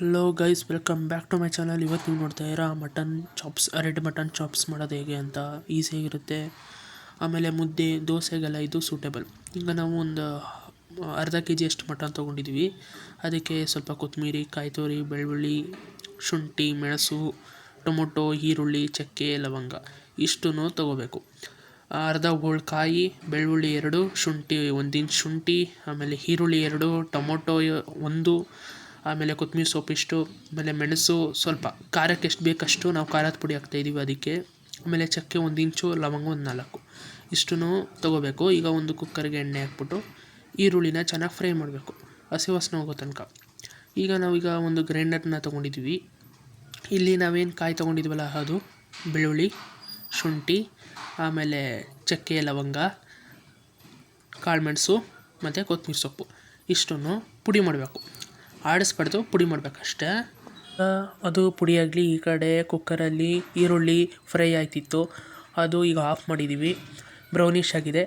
Hello guys, welcome back to my channel. ಇವತ್ತು ನೀವು ನೋಡ್ತಾ ಇರೋ mutton chops, red mutton chops ಮಾಡೋದು ಹೇಗೆ ಅಂತ ಈಸಿಯಾಗಿರುತ್ತೆ. ಆಮೇಲೆ ಮುದ್ದೆ ದೋಸೆಗೆಲ್ಲ ಇದು ಸೂಟೇಬಲ್. ಈಗ ನಾವು ಒಂದು ಅರ್ಧ ಕೆ ಅಷ್ಟು ಮಟನ್ ತೊಗೊಂಡಿದ್ದೀವಿ. ಅದಕ್ಕೆ ಸ್ವಲ್ಪ ಕೊತ್ತಂಬರಿ, ಕಾಯಿ ತುರಿ, ಬೆಳ್ಳುಳ್ಳಿ, ಶುಂಠಿ, ಮೆಣಸು, ಟೊಮೊಟೊ, ಈರುಳ್ಳಿ, ಚಕ್ಕೆ, ಲವಂಗ ಇಷ್ಟನ್ನು ತೊಗೋಬೇಕು. ಅರ್ಧ ಹೋಳು ಕಾಯಿ, ಬೆಳ್ಳುಳ್ಳಿ 2, ಶುಂಠಿ 1 ಇಂಚ್ ಶುಂಠಿ, ಆಮೇಲೆ ಈರುಳ್ಳಿ 2, ಟೊಮೊಟೊ 1, ಆಮೇಲೆ ಕೊತ್ತಂಬರಿ ಸೊಪ್ಪಿಷ್ಟು, ಆಮೇಲೆ ಮೆಣಸು ಸ್ವಲ್ಪ ಖಾರಕ್ಕೆ ಎಷ್ಟು ಬೇಕಷ್ಟು ನಾವು ಖಾರದ ಪುಡಿ ಹಾಕ್ತಾಯಿದ್ದೀವಿ ಅದಕ್ಕೆ. ಆಮೇಲೆ ಚಕ್ಕೆ 1 ಇಂಚು, ಲವಂಗ 4 ಇಷ್ಟನ್ನು ತೊಗೋಬೇಕು. ಈಗ ಒಂದು ಕುಕ್ಕರ್ಗೆ ಎಣ್ಣೆ ಹಾಕ್ಬಿಟ್ಟು ಈರುಳ್ಳಿನ ಚೆನ್ನಾಗಿ ಫ್ರೈ ಮಾಡಬೇಕು, ಹಸಿ ವಾಸನೆ ಹೋಗೋ ತನಕ. ಈಗ ನಾವೀಗ ಒಂದು ಗ್ರೈಂಡರ್ನ ತೊಗೊಂಡಿದ್ದೀವಿ. ಇಲ್ಲಿ ನಾವೇನು ಕಾಯಿ ತೊಗೊಂಡಿದ್ವಲ್ಲ ಅದು ಬೆಳ್ಳುಳ್ಳಿ, ಶುಂಠಿ, ಆಮೇಲೆ ಚಕ್ಕೆ, ಲವಂಗ, ಕಾಳುಮೆಣಸು ಮತ್ತು ಕೊತ್ತಂಬರಿ ಸೊಪ್ಪು ಇಷ್ಟನ್ನು ಪುಡಿ ಮಾಡಬೇಕು. ಆಡಿಸ್ಬಾರ್ದು, ಪುಡಿ ಮಾಡಬೇಕಷ್ಟೇ. ಅದು ಪುಡಿಯಾಗಲಿ. ಈ ಕಡೆ ಕುಕ್ಕರಲ್ಲಿ ಈರುಳ್ಳಿ ಫ್ರೈ ಆಯ್ತಿತ್ತು, ಅದು ಈಗ ಆಫ್ ಮಾಡಿದ್ದೀವಿ. ಬ್ರೌನಿಷ್ ಆಗಿದೆ.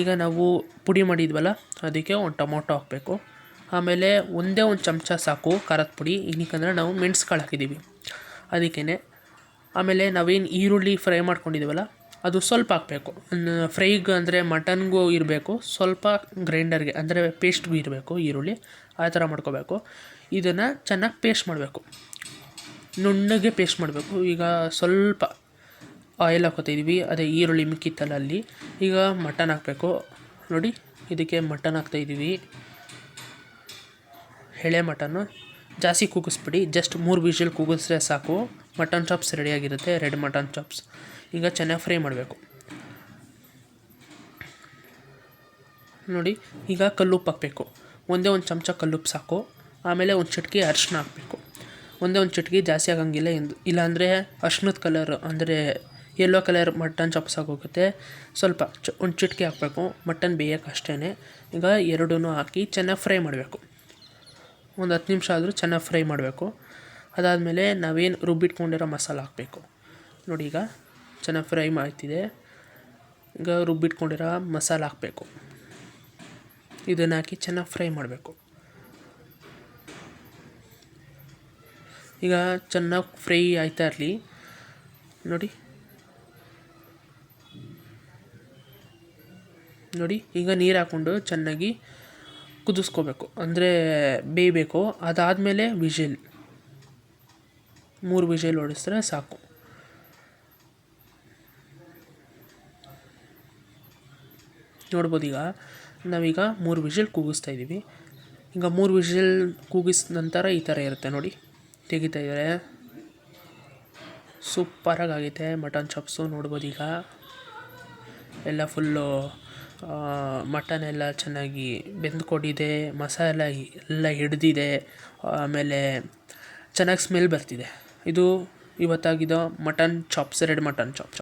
ಈಗ ನಾವು ಪುಡಿ ಮಾಡಿದ್ವಲ್ಲ ಅದಕ್ಕೆ ಒಂದು ಟೊಮೊಟೊ ಹಾಕಬೇಕು. ಆಮೇಲೆ ಒಂದೇ ಒಂದು ಚಮಚ ಸಾಕು ಖಾರದ ಪುಡಿ, ಏನಕ್ಕಂದರೆ ನಾವು ಮೆಣಸುಕಾಳು ಹಾಕಿದ್ದೀವಿ ಅದಕ್ಕೇ. ಆಮೇಲೆ ನಾವೇನು ಈರುಳ್ಳಿ ಫ್ರೈ ಮಾಡ್ಕೊಂಡಿದ್ದೀವಲ್ಲ ಅದು ಸ್ವಲ್ಪ ಹಾಕಬೇಕು. ಫ್ರೈಗೆ ಅಂದರೆ ಮಟನ್ಗೂ ಇರಬೇಕು, ಸ್ವಲ್ಪ ಗ್ರೈಂಡರ್ಗೆ ಅಂದರೆ ಪೇಸ್ಟ್ಗೂ ಇರಬೇಕು ಈರುಳ್ಳಿ, ಆ ಥರ ಮಾಡ್ಕೋಬೇಕು. ಇದನ್ನು ಚೆನ್ನಾಗಿ ಪೇಸ್ಟ್ ಮಾಡಬೇಕು, ನುಣ್ಣಗೆ ಪೇಸ್ಟ್ ಮಾಡಬೇಕು. ಈಗ ಸ್ವಲ್ಪ ಆಯಿಲ್ ಹಾಕೋತಿದ್ದೀವಿ, ಅದೇ ಈರುಳ್ಳಿ ಮಿಕ್ಕಿತ್ತಲ್ಲ ಅಲ್ಲಿ. ಈಗ ಮಟನ್ ಹಾಕಬೇಕು. ನೋಡಿ, ಇದಕ್ಕೆ ಮಟನ್ ಹಾಕ್ತಾಯಿದ್ದೀವಿ. ಎಳೆ ಮಟನ್ನು ಜಾಸ್ತಿ ಕೂಗಿಸ್ಬಿಡಿ, ಜಸ್ಟ್ 3 ವಿಷಲ್ ಕೂಗಿಸ್ರೆ ಸಾಕು. ಮಟನ್ ಚಾಪ್ಸ್ ರೆಡಿಯಾಗಿರುತ್ತೆ, ರೆಡ್ ಮಟನ್ ಚಾಪ್ಸ್. ಈಗ ಚೆನ್ನಾಗಿ ಫ್ರೈ ಮಾಡಬೇಕು. ನೋಡಿ, ಈಗ ಕಲ್ಲುಪ್ಪು ಹಾಕಬೇಕು. ಒಂದೇ ಒಂದು ಚಮಚ ಕಲ್ಲುಪ್ಪು ಸಾಕು. ಆಮೇಲೆ ಒಂದು ಚಿಟಿಕೆ ಅರಿಶಿನ ಹಾಕಬೇಕು. ಒಂದೇ ಒಂದು ಚಿಟಿಕೆ, ಜಾಸ್ತಿ ಆಗೋಂಗಿಲ್ಲ. ಇಲ್ಲಾಂದರೆ ಅರಿಶಿನದ ಕಲರ್ ಅಂದರೆ ಯೆಲ್ಲೋ ಕಲರ್ ಮಟನ್ ಚಾಪ್ಸ್ ಆಗೋಗುತ್ತೆ. ಸ್ವಲ್ಪ ಒಂದು ಚಿಟಿಕೆ ಹಾಕಬೇಕು, ಮಟನ್ ಬೇಯಕ್ಕೆ ಅಷ್ಟೇ. ಈಗ ಎರಡೂ ಹಾಕಿ ಚೆನ್ನಾಗಿ ಫ್ರೈ ಮಾಡಬೇಕು. ಒಂದು 10 ನಿಮಿಷ ಆದರೂ ಚೆನ್ನಾಗಿ ಫ್ರೈ ಮಾಡಬೇಕು. ಅದಾದಮೇಲೆ ನಾವೇನು ರುಬ್ಬಿಟ್ಕೊಂಡಿರೋ ಮಸಾಲ ಹಾಕಬೇಕು. ನೋಡಿ, ಈಗ ಚೆನ್ನಾಗಿ ಫ್ರೈ ಮಾಡ್ತಿದೆ. ಈಗ ರುಬ್ಬಿಟ್ಕೊಂಡಿರೋ ಮಸಾಲ ಹಾಕಬೇಕು. ಇದನ್ನು ಹಾಕಿ ಚೆನ್ನಾಗಿ ಫ್ರೈ ಮಾಡಬೇಕು. ಈಗ ಚೆನ್ನಾಗಿ ಫ್ರೈ ಆಯ್ತಾ ಇರಲಿ. ನೋಡಿ, ಈಗ ನೀರು ಹಾಕ್ಕೊಂಡು ಚೆನ್ನಾಗಿ ಕುದಿಸ್ಕೋಬೇಕು, ಅಂದರೆ ಬೇಯಬೇಕು. ಅದಾದಮೇಲೆ 3 ವಿಷಲ್ ಹೊಡಿಸಿದ್ರೆ ಸಾಕು. ನೋಡ್ಬೋದು, ಈಗ ನಾವೀಗ 3 ವಿಷಲ್ ಕೂಗಿಸ್ತಾ ಇದ್ದೀವಿ. ಈಗ 3 ವಿಷಲ್ ಕೂಗಿಸಿದ ನಂತರ ಈ ಥರ ಇರುತ್ತೆ. ನೋಡಿ, ತೆಗಿತಾ ಇದ್ದಾರೆ. ಸೂಪರಾಗಿ ಆಗೈತೆ ಮಟನ್ ಚಾಪ್ಸು. ನೋಡ್ಬೋದು, ಈಗ ಎಲ್ಲ ಫುಲ್ಲು ಮಟನ್ ಎಲ್ಲ ಚೆನ್ನಾಗಿ ಬೆಂದ್ಕೊಂಡಿದೆ, ಮಸಾಲ ಎಲ್ಲ ಹಿಡಿದಿದೆ, ಆಮೇಲೆ ಚೆನ್ನಾಗಿ ಸ್ಮೆಲ್ ಬರ್ತಿದೆ. ಇದು ಇವತ್ತಾಗಿದ್ದು mutton chops, red mutton chops.